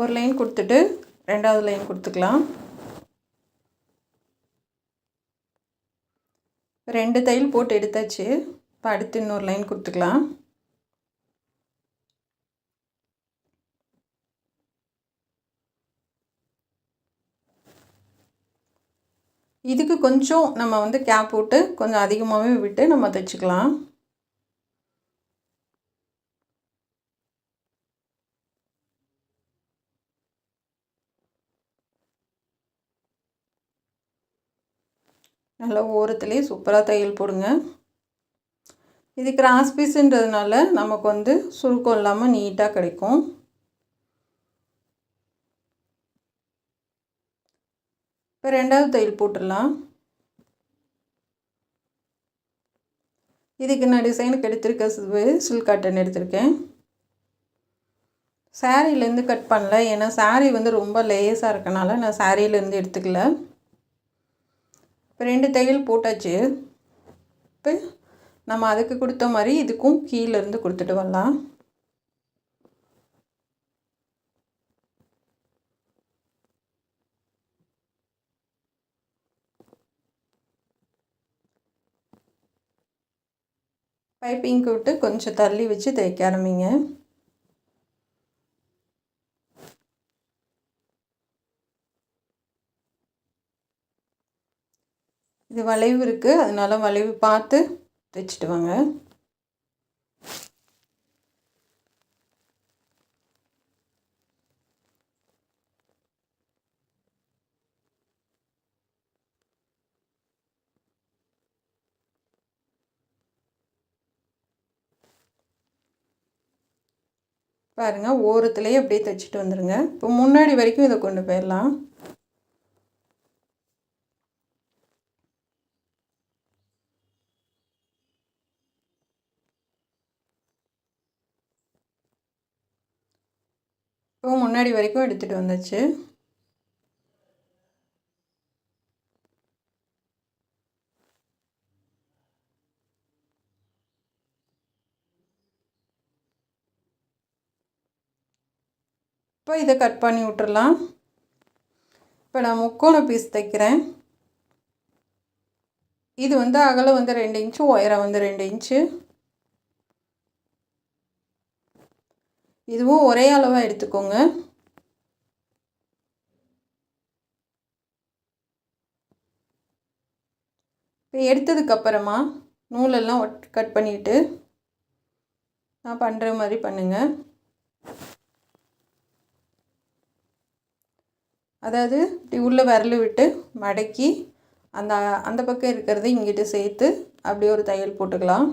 ஒரு லைன் கொடுத்துட்டு 2ஆவது லைன் கொடுத்துக்கலாம். 2 தையல் போட்டு எடுத்தாச்சு. இப்போ அடுத்து இன்னொரு லைன் கொடுத்துக்கலாம். இதுக்கு கொஞ்சம் நம்ம வந்து கேப் போட்டு கொஞ்சம் அதிகமாகவே விட்டு நம்ம தைச்சிக்கலாம். நல்லா ஓரத்துலேயே சூப்பராக தையல் போடுங்க. இது கிராஸ் பீஸுன்றதுனால நமக்கு வந்து சுருக்கம் இல்லாமல் நீட்டாக கிடைக்கும். இப்போ 2ஆவது தையல் போட்டுடலாம். இதுக்கு நான் டிசைனுக்கு எடுத்திருக்க சில்க் காட்டன் எடுத்திருக்கேன். சாரீலேருந்து கட் பண்ணல. ஏன்னா சாரீ வந்து ரொம்ப லேஸாக இருக்கனால நான் சாரீலேருந்து எடுத்துக்கல. இப்போ 2 தையல் போட்டாச்சு. இப்போ நம்ம அதுக்கு கொடுத்த மாதிரி இதுக்கும் கீழேருந்து கொடுத்துட்டு வரலாம். பைப்பிங் விட்டு கொஞ்சம் தள்ளி வச்சு தைக்க ஆரம்பிங்க. இது வளைவு இருக்குது, அதனால வளைவு பார்த்து தைச்சிட்டு வாங்க. பாருங்கள், ஓரத்துலேயே அப்படியே தைச்சிட்டு வந்துடுங்க. இப்போ முன்னாடி வரைக்கும் இதை கொண்டு போயிடலாம். இப்போ முன்னாடி வரைக்கும் எடுத்துகிட்டு வந்தாச்சு. இப்போ இதை கட் பண்ணி விட்டுறலாம். இப்போ நான் முக்கோண பீஸ் தைக்கிறேன். இது வந்து அகலம் வந்து 2 இன்ச்சு, உயரம் வந்து 2 இன்ச்சு. இதுவும் ஒரே அளவாக எடுத்துக்கோங்க. இப்போ எடுத்ததுக்கப்புறமா நூலெல்லாம் கட் பண்ணிவிட்டு நான் பண்ணுற மாதிரி பண்ணுங்கள். அதாவது இப்படி உள்ளே விரல் விட்டு மடக்கி அந்த பக்கம் இருக்கிறத இங்கிட்டு சேர்த்து அப்படியே ஒரு தையல் போட்டுக்கலாம்.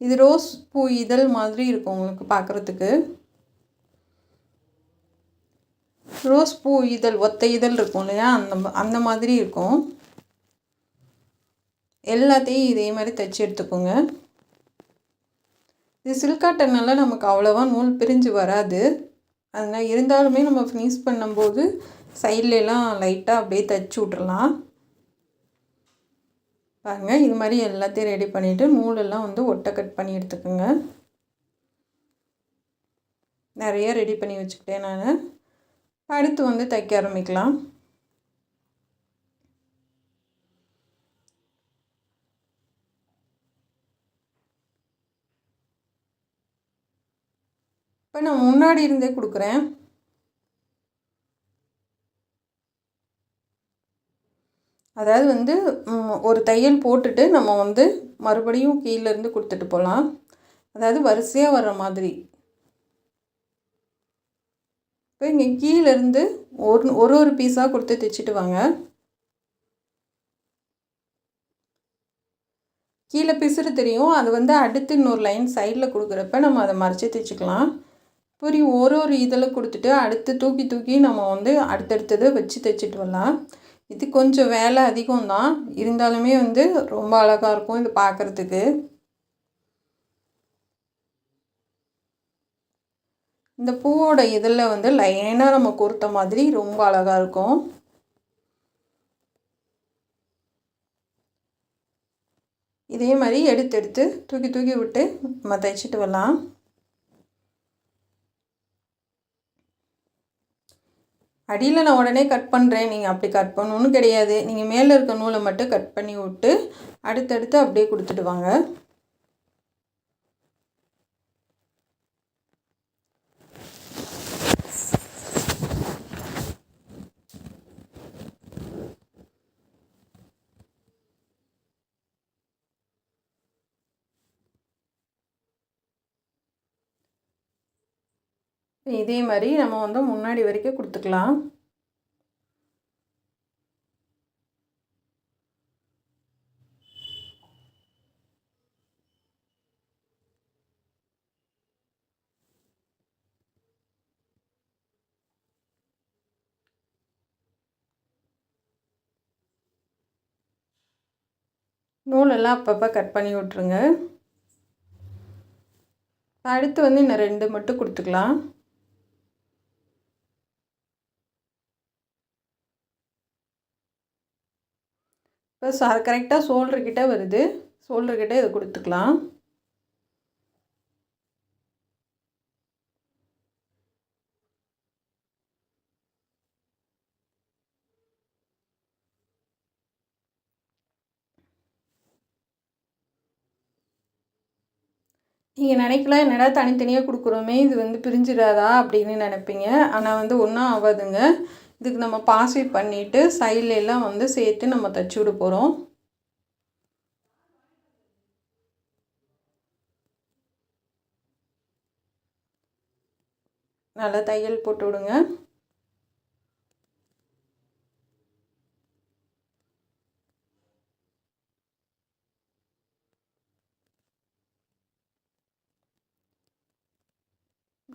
இது ரோஸ் பூ இதழ் மாதிரி இருக்கும் உங்களுக்கு பார்க்குறதுக்கு. ரோஸ் பூ இதழ் ஒத்த இதழ் இருக்கும் இல்லையா, அந்த மாதிரி இருக்கும். எல்லாத்தையும் இதே மாதிரி தைச்சி எடுத்துக்கோங்க. இது சில்காட்டனால நமக்கு அவ்வளோவா நூல் பிரிஞ்சு வராது. அதனால் இருந்தாலுமே நம்ம ஃபினிஷ் பண்ணும்போது சைட்லலாம் லைட்டாக அப்படியே தைச்சி விட்றலாம். பாருங்கள், இது மாதிரி எல்லாத்தையும் ரெடி பண்ணிவிட்டு நூலெல்லாம் வந்து ஒட்டை கட் பண்ணி எடுத்துக்கோங்க. நிறைய ரெடி பண்ணி வச்சுக்கிட்டேன் நான். அடுத்து வந்து தைக்க ஆரம்பிக்கலாம். இப்போ நான் முன்னாடி இருந்தே கொடுக்குறேன். அதாவது வந்து ஒரு தையல் போட்டுட்டு நம்ம வந்து மறுபடியும் கீழேருந்து கொடுத்துட்டு போகலாம். அதாவது வரிசையாக வர்ற மாதிரி. இப்போ இங்கே கீழேருந்து ஒரு பீஸாக கொடுத்து தைச்சிட்டு வாங்க. கீழே பிசுறு தெரியும், அது வந்து அடுத்து இன்னொரு லைன் சைடில் கொடுக்குறப்ப நம்ம அதை மறைச்சி தைச்சிக்கலாம். புரி ஒரு இதில் கொடுத்துட்டு அடுத்து தூக்கி தூக்கி நம்ம வந்து அடுத்தடுத்ததை வச்சு தைச்சிட்டு வரலாம். இது கொஞ்சம் வேலை அதிகம்தான், இருந்தாலுமே வந்து ரொம்ப அழகாக இருக்கும் இது பார்க்குறதுக்கு. இந்த பூவோட இதில் வந்து லைனாக நம்ம கோர்த்த மாதிரி ரொம்ப அழகாக இருக்கும். இதே மாதிரி எடுத்து தூக்கி தூக்கி விட்டு நம்ம தைச்சிட்டு வரலாம். அடியில் நான் உடனே கட் பண்ணுறேன், நீங்கள் அப்படி கட் பண்ணணுன்னு கிடையாது. நீங்கள் மேலே இருக்க நூலை மட்டும் கட் பண்ணி விட்டு அடுத்தடுத்து அப்படியே கொடுத்துட்டு வாங்க. இதே மாதிரி நம்ம வந்து முன்னாடி வரைக்கும் கொடுத்துக்கலாம். நூலெல்லாம் அப்பப்போ கட் பண்ணி விட்ருங்க. அடுத்து வந்து இன்னும் 2 மட்டும் கொடுத்துக்கலாம். இப்போ கரெக்டாக ஷோல்டர்கிட்ட வருது, ஷோல்டர்கிட்ட இதை கொடுத்துக்கலாம். நீங்கள் நினைக்கலாம், என்னடா தனித்தனியாக கொடுக்குறோமே, இது வந்து பிரிஞ்சிடாதா அப்படின்னு நினைப்பீங்க. ஆனால் வந்து ஒன்றும் ஆகாதுங்க. இதுக்கு நம்ம பாசி பண்ணிவிட்டு சைட்லெலாம் வந்து சேர்த்து நம்ம தைச்சி விட போகிறோம். நல்லா தையல் போட்டு விடுங்க.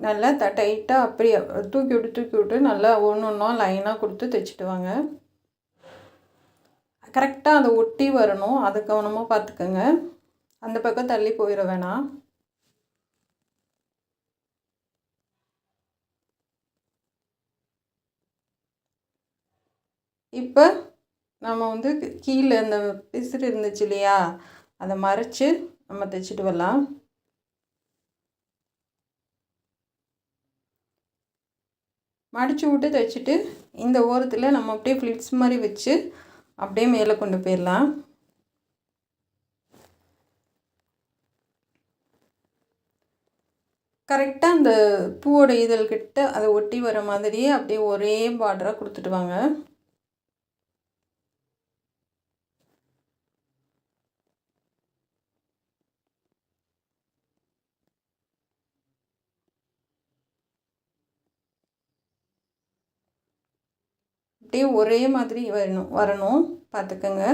நல்லா டைட்டாக அப்படியே தூக்கி விட்டு நல்லா ஒன்றா லைனாக கொடுத்து தைச்சிட்டு வாங்க. கரெக்டாக அதை ஒட்டி வரணும், அதை கவனமாக பார்த்துக்கோங்க. அந்த பக்கம் தள்ளி போயிட வேணாம். இப்போ நம்ம வந்து கீழே அந்த பிசுறு இருந்துச்சு இல்லையா, அதை மறைச்சி நம்ம தைச்சிட்டு வரலாம். மடித்து விட்டு தைச்சிட்டு இந்த ஓரத்தில் நம்ம அப்படியே ஃப்ளிட்ஸ் மாதிரி வச்சு அப்படியே மேலே கொண்டு போயிடலாம். கரெக்டாக அந்த பூவோட இதழ்கிட்ட அதை ஒட்டி வர மாதிரியே அப்படியே ஒரே பார்டராக கொடுத்துட்டு வாங்க. அப்படியே ஒரே மாதிரி வரணும் பார்த்துக்கோங்க.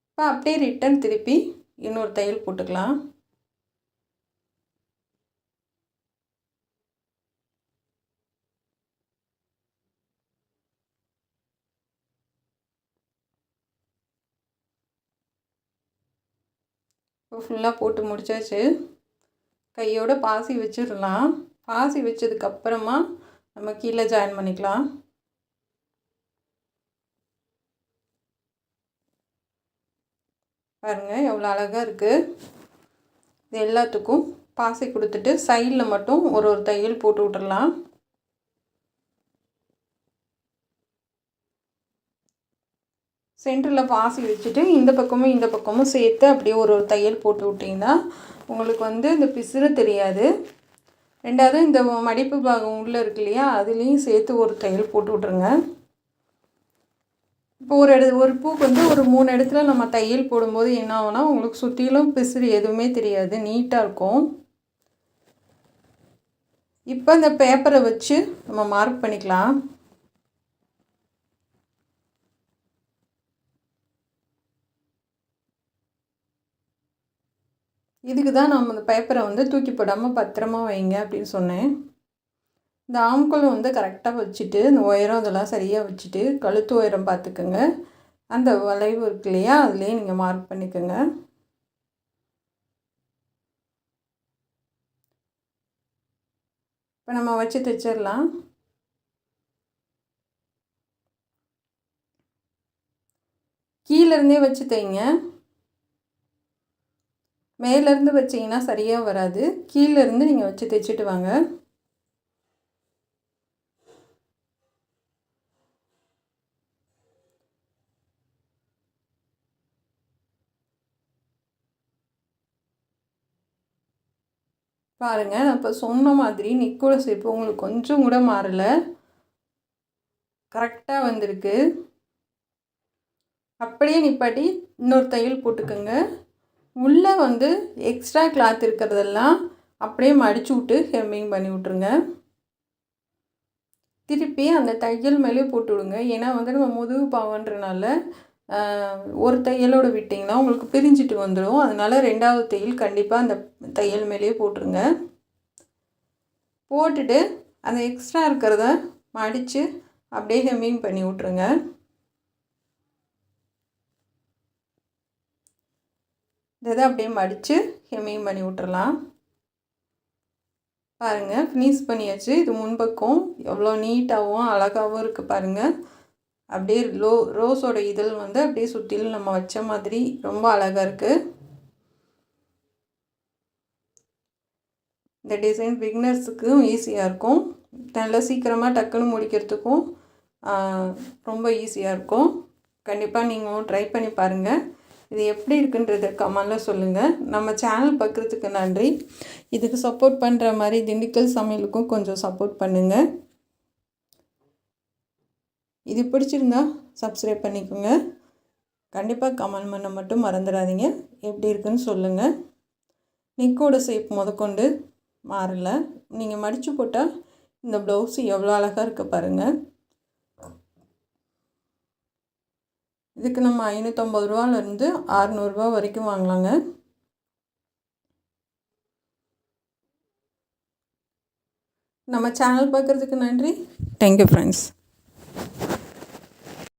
இப்போ அப்படியே ரிட்டன் திருப்பி இன்னொரு தையல் போட்டுக்கலாம். இப்போ ஃபுல்லாக போட்டு முடிச்சாச்சு. கையோட பாசி வச்சிடலாம். பாசி வச்சதுக்கப்புறமா நம்ம கீழே ஜாயின் பண்ணிக்கலாம். பாருங்கள் எவ்வளோ அழகாக இருக்குது. இது எல்லாத்துக்கும் பாசி கொடுத்துட்டு சைடில் மட்டும் ஒரு ஒரு தையல் போட்டு விட்டுடலாம். சென்டரில் பாசி வச்சுட்டு இந்த பக்கமும் சேர்த்து அப்படியே ஒரு ஒரு தையல் போட்டு விட்டிங்கன்னா உங்களுக்கு வந்து இந்த பிசுறு தெரியாது. ரெண்டாவது இந்த மடிப்பு பாகம் உள்ளே இருக்கு இல்லையா, அதுலேயும் சேர்த்து ஒரு தையல் போட்டு விட்ருங்க. இப்போ ஒரு பூக்கு வந்து ஒரு 3 இடத்துல நம்ம தையல் போடும்போது என்ன ஆகும்னா உங்களுக்கு சுற்றிலும் பிசுறு எதுவுமே தெரியாது, நீட்டாக இருக்கும். இப்போ இந்த பேப்பரை வச்சு நம்ம மார்க் பண்ணிக்கலாம். இதுக்கு தான் நம்ம இந்த பேப்பரை வந்து தூக்கி போடாமல் பத்திரமா வைங்க அப்படின்னு சொன்னேன். இந்த ஆம்கோல் வந்து கரெக்டாக வச்சுட்டு இந்த உயரம் இதெல்லாம் சரியாக வச்சுட்டு கழுத்து உயரம் பார்த்துக்கோங்க. அந்த வளைவு இருக்கு இல்லையா, அதுலேயே நீங்கள் மார்க் பண்ணிக்கோங்க. இப்போ நம்ம வச்சு தைச்சிடலாம். கீழேருந்தே வச்சு தைங்க. மேலேருந்து வச்சிங்கன்னா சரியாக வராது. கீழேருந்து நீங்கள் வச்சு தைச்சிட்டு வாங்க. பாருங்கள், நான் இப்போ சொன்ன மாதிரி நிக்கோட ஷேப்பு உங்களுக்கு கொஞ்சம் கூட மாறலை, கரெக்டாக வந்திருக்கு. அப்படியே நிப்பாட்டி இன்னொரு தையல் போட்டுக்கோங்க. உள்ளே வந்து எக்ஸ்ட்ரா கிளாத் இருக்கிறதெல்லாம் அப்படியே மடித்து விட்டு ஹெம்மிங் பண்ணி விட்ருங்க. திருப்பி அந்த தையல் மேலே போட்டு விடுங்க. ஏன்னா வந்து நம்ம முதுகு பாவன்றனால ஒரு தையலோடு விட்டிங்கன்னா உங்களுக்கு பிரிஞ்சிட்டு வந்துடும். அதனால் 2வது தையல் கண்டிப்பாக அந்த தையல் மேலேயே போட்டுருங்க. போட்டுட்டு அந்த எக்ஸ்ட்ரா இருக்கிறத மடித்து அப்படியே ஹெம்மிங் பண்ணி விட்ருங்க. இதை அப்படியே மடித்து ஹெம்மிங் பண்ணி விட்டுறலாம். பாருங்கள், ஃபினிஷ் பண்ணியாச்சு. இது முன்பக்கம் எவ்வளோ நீட்டாகவும் அழகாகவும் இருக்குது பாருங்கள். அப்படியே ரோஸோட இதழ் வந்து அப்படியே சுற்றிலும் நம்ம வச்ச மாதிரி ரொம்ப அழகாக இருக்குது. இந்த டிசைன் பிகினர்ஸுக்கும் ஈஸியாக இருக்கும். நல்லா சீக்கிரமாக டக்குன்னு முடிக்கிறதுக்கும் ரொம்ப ஈஸியாக இருக்கும். கண்டிப்பாக நீங்களும் ட்ரை பண்ணி பாருங்கள். இது எப்படி இருக்குன்றத கமெண்டில் சொல்லுங்கள். நம்ம சேனல் பார்க்குறதுக்கு நன்றி. இதுக்கு சப்போர்ட் பண்ணுற மாதிரி திண்டுக்கல் சமையலுக்கும் கொஞ்சம் சப்போர்ட் பண்ணுங்கள். இது பிடிச்சிருந்தா சப்ஸ்கிரைப் பண்ணிக்கோங்க. கண்டிப்பாக கமெண்ட் பண்ண மட்டும் மறந்துடாதீங்க. எப்படி இருக்குன்னு சொல்லுங்கள். நிக்கோட ஷேப் முதற்கொண்டு மாறலை. நீங்கள் மடித்து போட்டால் இந்த ப்ளவுஸு எவ்வளோ அழகாக இருக்குது பாருங்கள். இதுக்கு நம்ம 550 ரூபாலேருந்து 600 ரூபா வரைக்கும் வாங்கலாங்க. நம்ம சேனல் பார்க்குறதுக்கு நன்றி. Thank you friends.